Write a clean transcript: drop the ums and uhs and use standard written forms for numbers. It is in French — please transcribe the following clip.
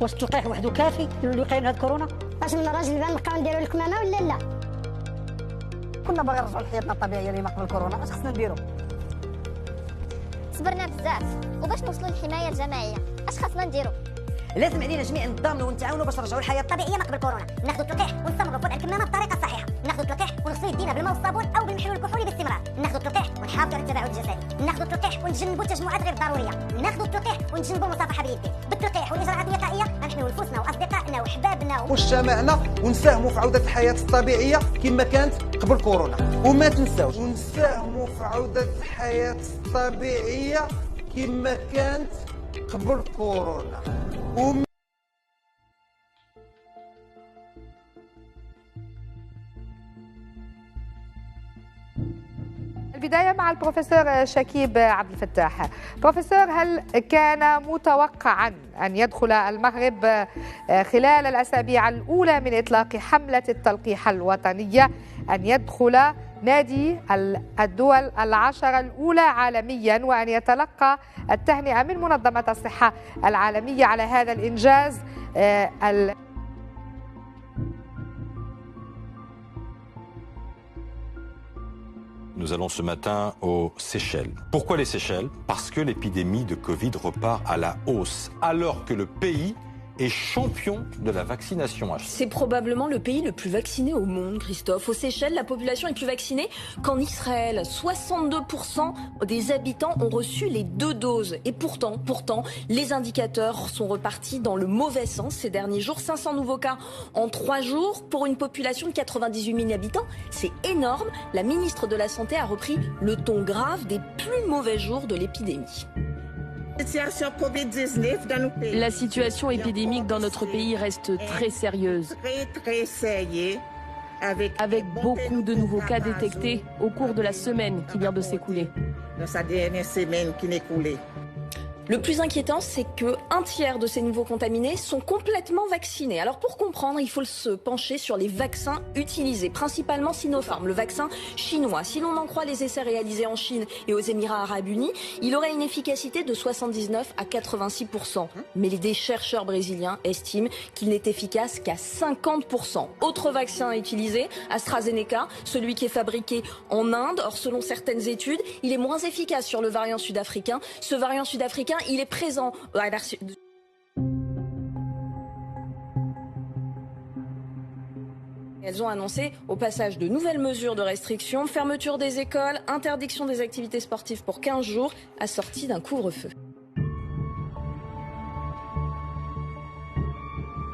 واش التلقيح وحده كافي للوقايه من هاد كورونا؟ واش من راجل بان نبقاو نديروا الكمامه ولا لا؟ كنا باغي نرجعوا لحياتنا الطبيعيه اللي ما قبل كورونا، اش خصنا نديروا؟ صبرنا بزاف وباش نوصلوا للحمايه الجماعيه اش خصنا نديروا؟ لازم علينا جميعا نتضامنوا ونتعاونوا باش نرجعوا للحياه الطبيعيه ما قبل كورونا. ناخذوا التلقيح ونستمروا في وضع الكمامه بطريقه صحيحه. ناخذوا التلقيح ونغسلوا يدينا بالماء والصابون او بالمحلول الكحولي باستمرار. ناخذوا التلقيح ونحافظوا على التباعد الجسدي. ناخذوا التلقيح ونتجنبوا التجمعات غير ضروريه. ناخذوا التلقيح ونتجنبوا المصافحه باليدين. بالتلقيح والاجراءات الوقائيه غنحميو نفوسنا واصدقائنا وحبابنا ومجتمعنا ونساهموا في عوده الحياه الطبيعيه كما كانت قبل كورونا. وما تنساوش ونساهموا في عوده الحياه الطبيعيه كما كانت قبل كورونا. البداية مع البروفيسور شكيب عبد الفتاح. بروفيسور، هل كان متوقعا أن يدخل المغرب خلال الأسابيع الأولى من إطلاق حملة التلقيح الوطنية أن يدخل نادي الدول العشرة الأولى عالميا وأن يتلقى التهنئة من منظمة الصحة العالمية على هذا الإنجاز Nous allons ce matin aux Seychelles. Pourquoi les Seychelles? Parce que l'épidémie de Covid repart à la hausse, alors que le pays est champion de la vaccination. C'est probablement le pays le plus vacciné au monde, Christophe. Aux Seychelles, la population est plus vaccinée qu'en Israël. 62% des habitants ont reçu les 2 doses. Et pourtant, les indicateurs sont repartis dans le mauvais sens ces derniers jours. 500 nouveaux cas en 3 jours pour une population de 98 000 habitants. C'est énorme. La ministre de la Santé a repris le ton grave des plus mauvais jours de l'épidémie. La situation épidémique dans notre pays reste très sérieuse, avec beaucoup de nouveaux cas détectés au cours de la semaine qui vient de s'écouler. Le plus inquiétant, c'est qu'un tiers de ces nouveaux contaminés sont complètement vaccinés. Alors pour comprendre, il faut se pencher sur les vaccins utilisés, principalement Sinopharm, le vaccin chinois. Si l'on en croit les essais réalisés en Chine et aux Émirats arabes unis, il aurait une efficacité de 79 à 86%. Mais des chercheurs brésiliens estiment qu'il n'est efficace qu'à 50%. Autre vaccin utilisé, AstraZeneca, celui qui est fabriqué en Inde. Or, selon certaines études, il est moins efficace sur le variant sud-africain. Ce variant sud-africain, il est présent à la... Elles ont annoncé au passage de nouvelles mesures de restriction, fermeture des écoles, interdiction des activités sportives pour 15 jours, assorties d'un couvre-feu.